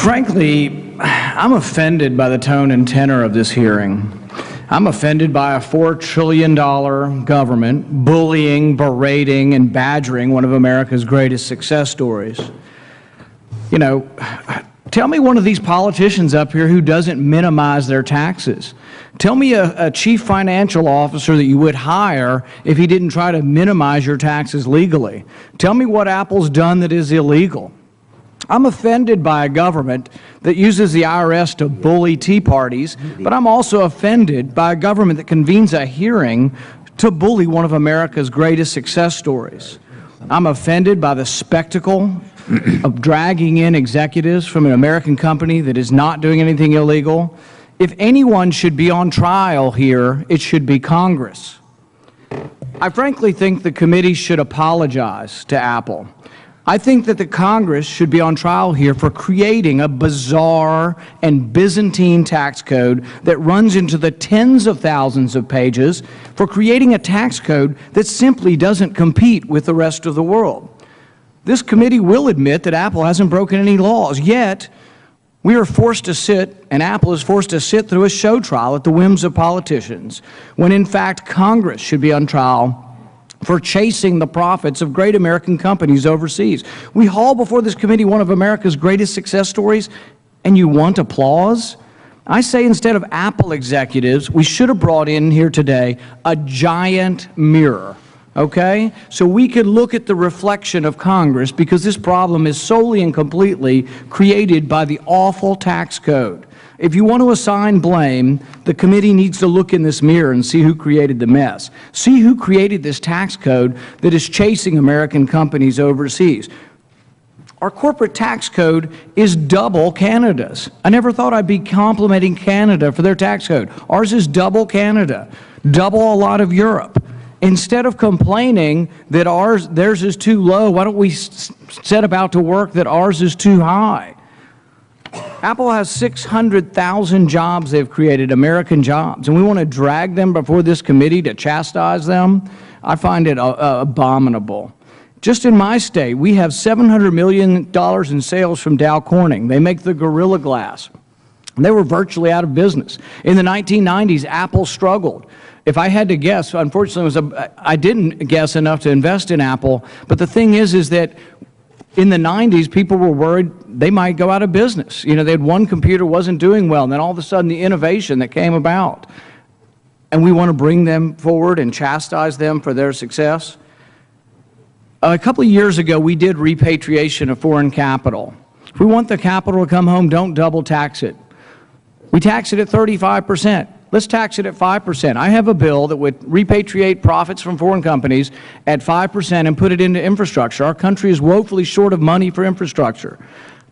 Frankly, I'm offended by the tone and tenor of this hearing. I'm offended by a $4 trillion government bullying, berating, and badgering one of America's greatest success stories. You know, tell me one of these politicians up here who doesn't minimize their taxes. Tell me a chief financial officer that you would hire if he didn't try to minimize your taxes legally. Tell me what Apple's done that is illegal. I'm offended by a government that uses the IRS to bully Tea Parties, but I'm also offended by a government that convenes a hearing to bully one of America's greatest success stories. I'm offended by the spectacle of dragging in executives from an American company that is not doing anything illegal. If anyone should be on trial here, it should be Congress. I frankly think the committee should apologize to Apple. I think that the Congress should be on trial here for creating a bizarre and Byzantine tax code that runs into the tens of thousands of pages, for creating a tax code that simply doesn't compete with the rest of the world. This committee will admit that Apple hasn't broken any laws, yet we are forced to sit, and Apple is forced to sit through a show trial at the whims of politicians, when in fact Congress should be on trial for chasing the profits of great American companies overseas. We haul before this committee one of America's greatest success stories, and you want applause? I say instead of Apple executives, we should have brought in here today a giant mirror, okay? So we could look at the reflection of Congress, because this problem is solely and completely created by the awful tax code. If you want to assign blame, the committee needs to look in this mirror and see who created the mess. See who created this tax code that is chasing American companies overseas. Our corporate tax code is double Canada's. I never thought I'd be complimenting Canada for their tax code. Ours is double Canada, double a lot of Europe. Instead of complaining that theirs is too low, why don't we set about to work that ours is too high? Apple has 600,000 jobs they've created, American jobs, and we want to drag them before this committee to chastise them? I find it abominable. Just in my state, we have $700 million in sales from Dow Corning. They make the Gorilla Glass. They were virtually out of business. In the 1990s, Apple struggled. If I had to guess, unfortunately, I didn't guess enough to invest in Apple, but the thing is that in the 90s, people were worried they might go out of business. You know, they had one computer wasn't doing well, and then all of a sudden the innovation that came about. And we want to bring them forward and chastise them for their success. A couple of years ago, we did repatriation of foreign capital. If we want the capital to come home, don't double tax it. We tax it at 35%. Let's tax it at 5%. I have a bill that would repatriate profits from foreign companies at 5% and put it into infrastructure. Our country is woefully short of money for infrastructure.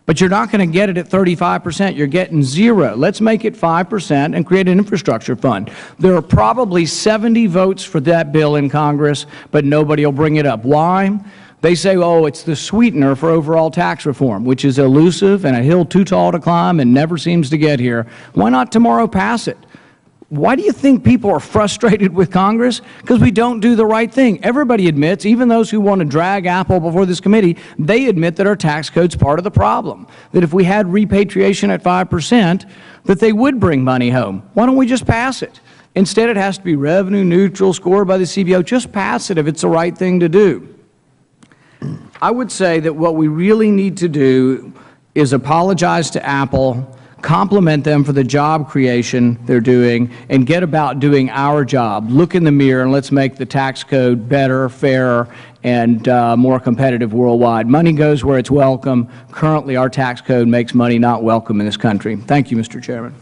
But you're not going to get it at 35%. You're getting zero. Let's make it 5% and create an infrastructure fund. There are probably 70 votes for that bill in Congress, but nobody will bring it up. Why? They say, oh, it's the sweetener for overall tax reform, which is elusive and a hill too tall to climb and never seems to get here. Why not tomorrow pass it? Why do you think people are frustrated with Congress? Because we don't do the right thing. Everybody admits, even those who want to drag Apple before this committee, they admit that our tax code's part of the problem. That if we had repatriation at 5%, that they would bring money home. Why don't we just pass it? Instead, it has to be revenue neutral, scored by the CBO. Just pass it if it's the right thing to do. I would say that what we really need to do is apologize to Apple, compliment them for the job creation they're doing, and get about doing our job. Look in the mirror and let's make the tax code better, fairer, and more competitive worldwide. Money goes where it's welcome. Currently, our tax code makes money not welcome in this country. Thank you, Mr. Chairman.